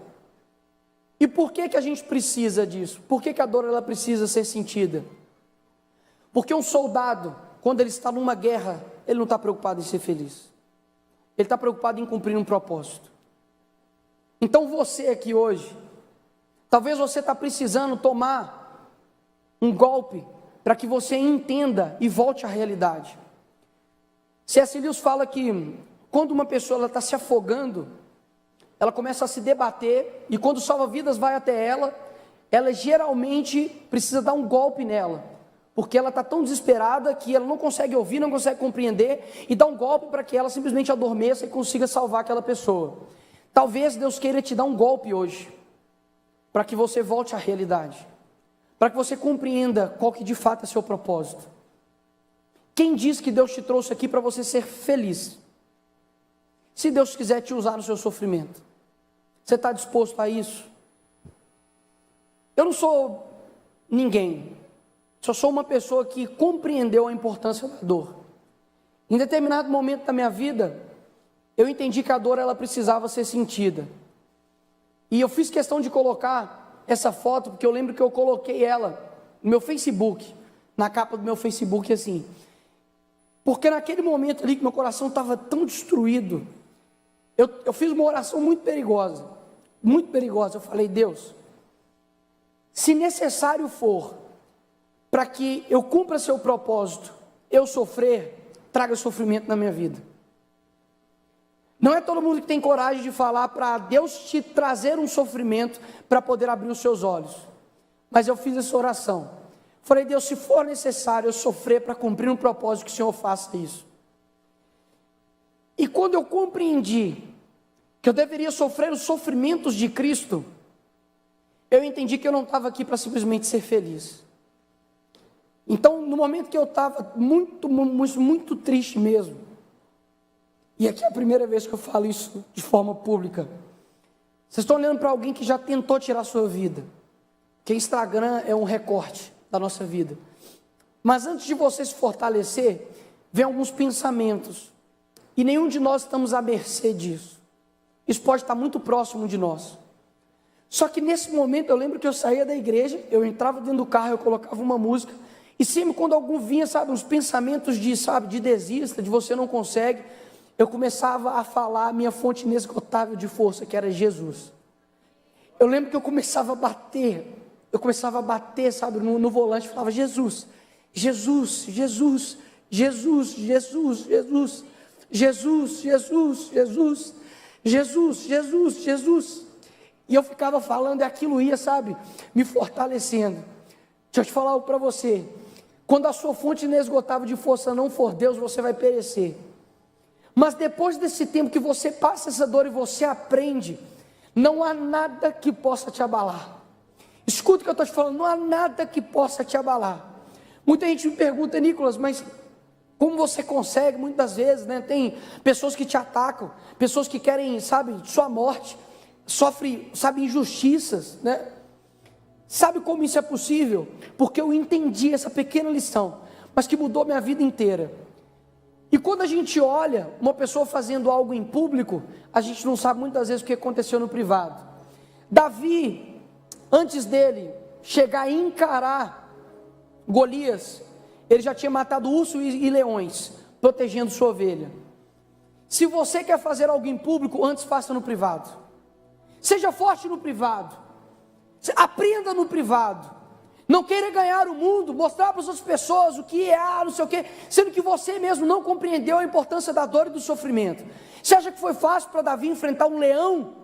E por que a gente precisa disso? Por que a dor ela precisa ser sentida? Porque um soldado, quando ele está numa guerra, ele não está preocupado em ser feliz. Ele está preocupado em cumprir um propósito. Então você aqui hoje, talvez você está precisando tomar um golpe para que você entenda e volte à realidade. C.S. Lewis fala que quando uma pessoa está se afogando, ela começa a se debater, e quando o salva-vidas vai até ela geralmente precisa dar um golpe nela, porque ela está tão desesperada que ela não consegue ouvir, não consegue compreender, e dá um golpe para que ela simplesmente adormeça e consiga salvar aquela pessoa. Talvez Deus queira te dar um golpe hoje, para que você volte à realidade, para que você compreenda qual que de fato é seu propósito. Quem diz que Deus te trouxe aqui para você ser feliz? Se Deus quiser te usar no seu sofrimento, você está disposto a isso? Eu não sou ninguém, só sou uma pessoa que compreendeu a importância da dor. Em determinado momento da minha vida, eu entendi que a dor ela precisava ser sentida. E eu fiz questão de colocar essa foto, porque eu lembro que eu coloquei ela no meu Facebook, na capa do meu Facebook assim. Porque naquele momento ali que meu coração estava tão destruído, eu fiz uma oração muito perigosa. Eu falei: Deus, se necessário for, para que eu cumpra seu propósito, eu sofrer, traga sofrimento na minha vida. Não é todo mundo que tem coragem de falar para Deus te trazer um sofrimento para poder abrir os seus olhos. Mas eu fiz essa oração. Falei: Deus, se for necessário eu sofrer para cumprir um propósito, que o Senhor faça isso. E quando eu compreendi que eu deveria sofrer os sofrimentos de Cristo, eu entendi que eu não estava aqui para simplesmente ser feliz. Então, no momento que eu estava muito triste mesmo, e aqui é a primeira vez que eu falo isso de forma pública, vocês estão olhando para alguém que já tentou tirar a sua vida, que Instagram é um recorte da nossa vida. Mas antes de você se fortalecer, vem alguns pensamentos, e nenhum de nós estamos à mercê disso. Isso pode estar muito próximo de nós. Só que nesse momento eu lembro que eu saía da igreja, eu entrava dentro do carro, eu colocava uma música, e sempre quando algum vinha, uns pensamentos de desista, de você não consegue, eu começava a falar a minha fonte inesgotável de força, que era Jesus. Eu lembro que eu começava a bater, no volante, falava: Jesus, Jesus, Jesus, Jesus, Jesus, Jesus, Jesus, Jesus, Jesus, Jesus, Jesus, Jesus. E eu ficava falando, e aquilo ia, me fortalecendo. Deixa eu te falar algo para você. Quando a sua fonte inesgotável de força não for Deus, você vai perecer. Mas depois desse tempo que você passa essa dor e você aprende, não há nada que possa te abalar. Escuta o que eu estou te falando, não há nada que possa te abalar. Muita gente me pergunta: Nicolas, mas como você consegue? Muitas vezes, tem pessoas que te atacam, pessoas que querem, sua morte, sofre, injustiças, Sabe como isso é possível? Porque eu entendi essa pequena lição, mas que mudou minha vida inteira. E quando a gente olha uma pessoa fazendo algo em público, a gente não sabe muitas vezes o que aconteceu no privado. Davi, antes dele chegar a encarar Golias, ele já tinha matado ursos e leões, protegendo sua ovelha. Se você quer fazer algo em público, antes faça no privado. Seja forte no privado. Aprenda no privado. Não queira ganhar o mundo, mostrar para as outras pessoas o que é, não sei o que, sendo que você mesmo não compreendeu a importância da dor e do sofrimento. Você acha que foi fácil para Davi enfrentar um leão?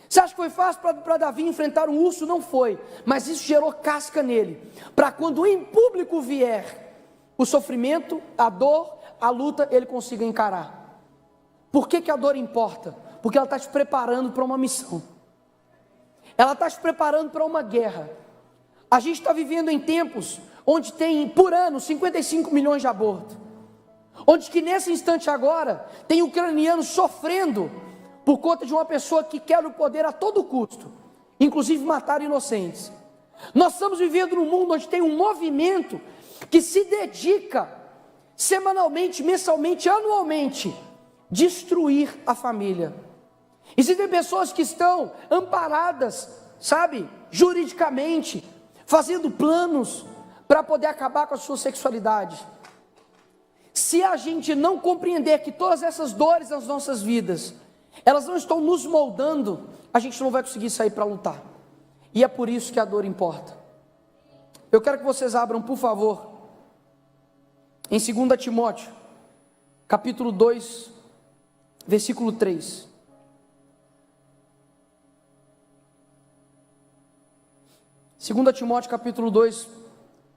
Você acha que foi fácil para Davi enfrentar um urso? Não foi, mas isso gerou casca nele, para quando em público vier o sofrimento, a dor, a luta, ele consiga encarar. Por que a dor importa? Porque ela está te preparando para uma missão, ela está te preparando para uma guerra. A gente está vivendo em tempos onde tem por ano 55 milhões de abortos. onde que nesse instante agora, tem ucranianos sofrendo por conta de uma pessoa que quer o poder a todo custo, inclusive matar inocentes. Nós estamos vivendo num mundo onde tem um movimento que se dedica semanalmente, mensalmente, anualmente, destruir a família. Existem pessoas que estão amparadas, sabe, juridicamente, fazendo planos para poder acabar com a sua sexualidade. Se a gente não compreender que todas essas dores nas nossas vidas, elas não estão nos moldando, a gente não vai conseguir sair para lutar. E é por isso que a dor importa. Eu quero que vocês abram, por favor, em 2 Timóteo, capítulo 2, versículo 3. 2 Timóteo, capítulo 2,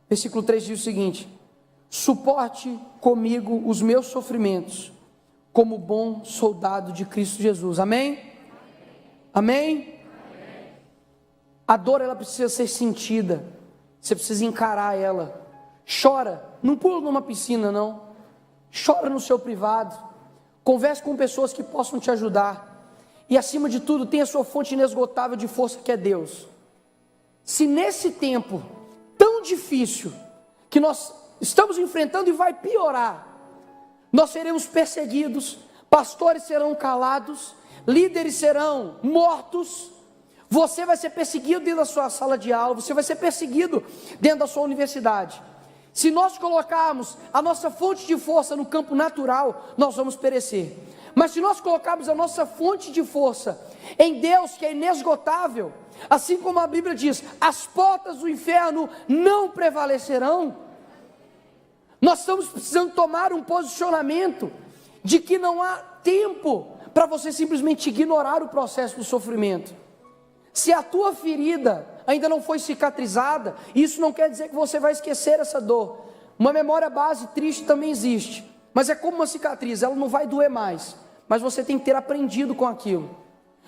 versículo 3 diz o seguinte: suporte comigo os meus sofrimentos, como bom soldado de Cristo Jesus. Amém? Amém? A dor, ela precisa ser sentida, você precisa encarar ela. Chora, não pula numa piscina não, chora no seu privado, converse com pessoas que possam te ajudar, e acima de tudo, tenha a sua fonte inesgotável de força, que é Deus. Se nesse tempo tão difícil, que nós estamos enfrentando e vai piorar, nós seremos perseguidos, pastores serão calados, líderes serão mortos, você vai ser perseguido dentro da sua sala de aula, você vai ser perseguido dentro da sua universidade. Se nós colocarmos a nossa fonte de força no campo natural, nós vamos perecer. Mas se nós colocarmos a nossa fonte de força em Deus, que é inesgotável, assim como a Bíblia diz, as portas do inferno não prevalecerão, nós estamos precisando tomar um posicionamento de que não há tempo para você simplesmente ignorar o processo do sofrimento. Se a tua ferida ainda não foi cicatrizada, isso não quer dizer que você vai esquecer essa dor. Uma memória base triste também existe, mas é como uma cicatriz, ela não vai doer mais, mas você tem que ter aprendido com aquilo.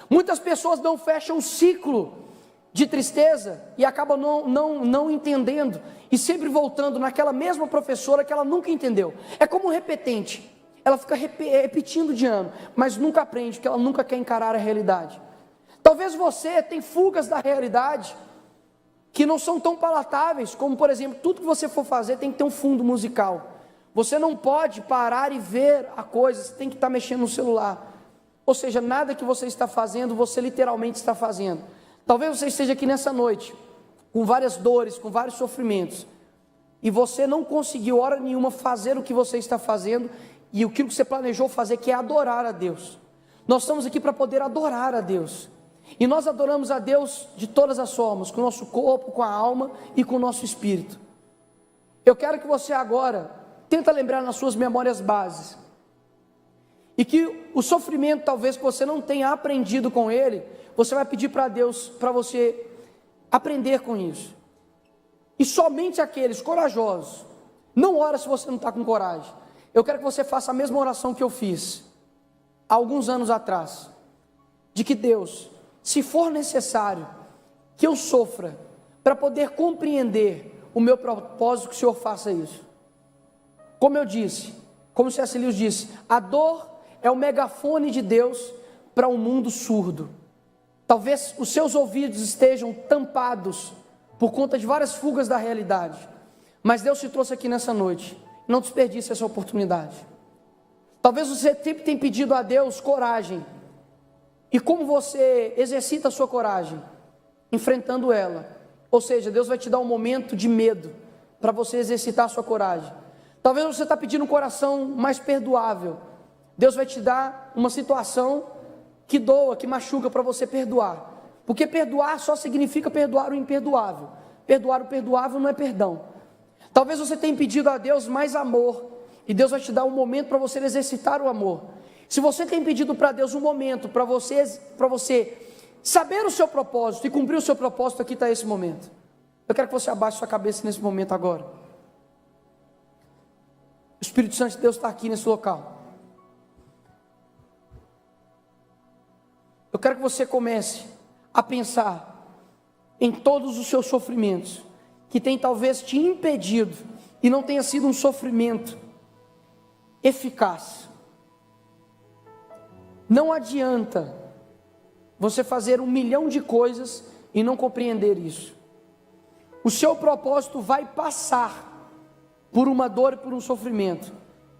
Muitas pessoas não fecham o ciclo de tristeza e acabam não entendendo, e sempre voltando naquela mesma professora que ela nunca entendeu. É como um repetente, ela fica repetindo de ano, mas nunca aprende, porque ela nunca quer encarar a realidade. Talvez você tenha fugas da realidade que não são tão palatáveis, como por exemplo, tudo que você for fazer tem que ter um fundo musical. Você não pode parar e ver a coisa, você tem que estar mexendo no celular. Ou seja, nada que você está fazendo, você literalmente está fazendo. Talvez você esteja aqui nessa noite, com várias dores, com vários sofrimentos, e você não conseguiu hora nenhuma fazer o que você está fazendo, e aquilo que você planejou fazer, que é adorar a Deus. Nós estamos aqui para poder adorar a Deus. E nós adoramos a Deus de todas as formas, com o nosso corpo, com a alma e com o nosso espírito. Eu quero que você agora tenta lembrar nas suas memórias bases, e que o sofrimento talvez que você não tenha aprendido com ele, você vai pedir para Deus, para você aprender com isso. E somente aqueles corajosos, não ora se você não está com coragem. Eu quero que você faça a mesma oração que eu fiz há alguns anos atrás, de que Deus, se for necessário que eu sofra para poder compreender o meu propósito, que o Senhor faça isso. Como eu disse, como C.S. Lewis disse, a dor é o megafone de Deus para um mundo surdo. Talvez os seus ouvidos estejam tampados por conta de várias fugas da realidade, mas Deus te trouxe aqui nessa noite. Não desperdice essa oportunidade. Talvez você sempre tenha pedido a Deus coragem. E como você exercita a sua coragem? Enfrentando ela. Ou seja, Deus vai te dar um momento de medo para você exercitar a sua coragem. Talvez você está pedindo um coração mais perdoável. Deus vai te dar uma situação que doa, que machuca, para você perdoar. Porque perdoar só significa perdoar o imperdoável. Perdoar o perdoável não é perdão. Talvez você tenha pedido a Deus mais amor, e Deus vai te dar um momento para você exercitar o amor. Se você tem pedido para Deus um momento para você saber o seu propósito e cumprir o seu propósito, aqui está esse momento. Eu quero que você abaixe sua cabeça nesse momento agora. O Espírito Santo de Deus está aqui nesse local. Eu quero que você comece a pensar em todos os seus sofrimentos, que tem talvez te impedido, e não tenha sido um sofrimento eficaz. Não adianta você fazer 1 milhão de coisas e não compreender isso. O seu propósito vai passar por uma dor e por um sofrimento.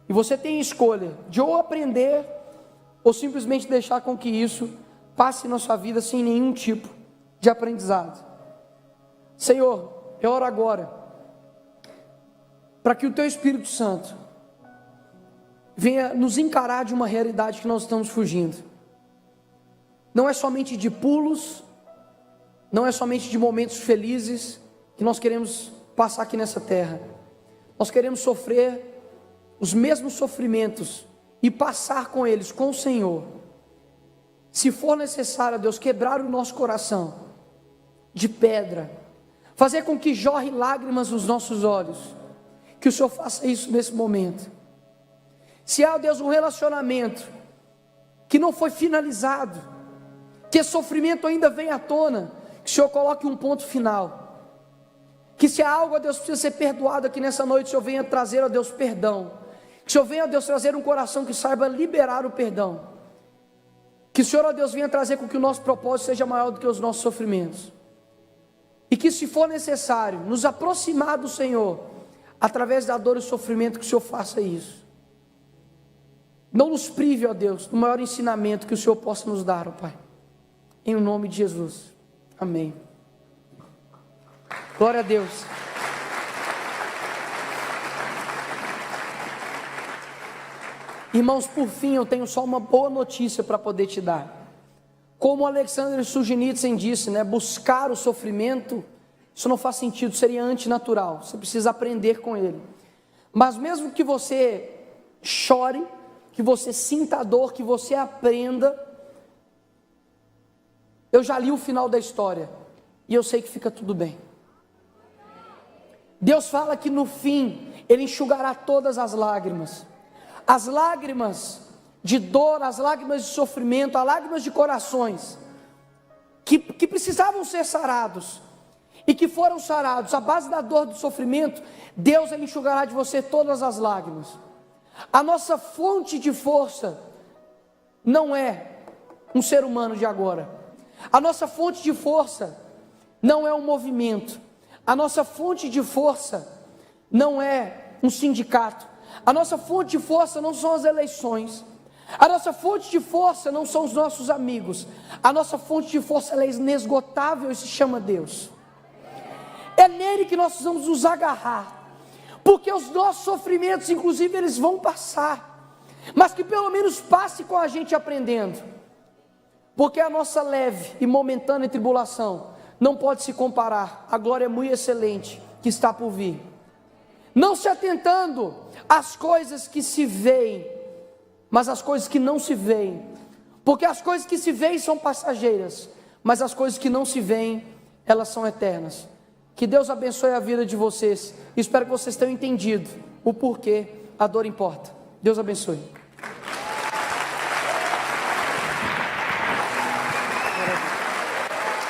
E você tem escolha de ou aprender ou simplesmente deixar com que isso passe na sua vida sem nenhum tipo de aprendizado. Senhor, eu oro agora para que o Teu Espírito Santo venha nos encarar de uma realidade que nós estamos fugindo. Não é somente de pulos, não é somente de momentos felizes que nós queremos passar aqui nessa terra. Nós queremos sofrer os mesmos sofrimentos e passar com eles, com o Senhor. Se for necessário, Deus, quebrar o nosso coração de pedra, fazer com que jorre lágrimas nos nossos olhos, que o Senhor faça isso nesse momento. Se há, Deus, um relacionamento que não foi finalizado, que esse sofrimento ainda vem à tona, que o Senhor coloque um ponto final. Que se há algo, ó Deus, precisa ser perdoado aqui nessa noite, o Senhor venha trazer, ó Deus, perdão. Que o Senhor venha, ó Deus, trazer um coração que saiba liberar o perdão. Que o Senhor, ó Deus, venha trazer com que o nosso propósito seja maior do que os nossos sofrimentos. E que, se for necessário, nos aproximar do Senhor, através da dor e sofrimento, que o Senhor faça isso. Não nos prive, ó Deus, do maior ensinamento que o Senhor possa nos dar, ó Pai. Em o nome de Jesus. Amém. Glória a Deus. Irmãos, por fim, eu tenho só uma boa notícia para poder te dar. Como Alexander Solzhenitsyn disse, né, buscar o sofrimento, isso não faz sentido, seria antinatural. Você precisa aprender com ele. Mas mesmo que você chore, que você sinta a dor, que você aprenda, eu já li o final da história e eu sei que fica tudo bem. Deus fala que no fim Ele enxugará todas as lágrimas de dor, as lágrimas de sofrimento, as lágrimas de corações que precisavam ser sarados e que foram sarados. À base da dor, do sofrimento, Deus Ele enxugará de você todas as lágrimas. A nossa fonte de força não é um ser humano de agora. A nossa fonte de força não é um movimento. A nossa fonte de força não é um sindicato. A nossa fonte de força não são as eleições. A nossa fonte de força não são os nossos amigos. A nossa fonte de força ela é inesgotável e se chama Deus. É nele que nós precisamos nos agarrar. Porque os nossos sofrimentos, inclusive, eles vão passar. Mas que pelo menos passe com a gente aprendendo. Porque a nossa leve e momentânea tribulação não pode se comparar à glória muito excelente que está por vir. Não se atentando às coisas que se veem, mas às coisas que não se veem. Porque as coisas que se veem são passageiras, mas as coisas que não se veem, elas são eternas. Que Deus abençoe a vida de vocês. Espero que vocês tenham entendido o porquê a dor importa. Deus abençoe.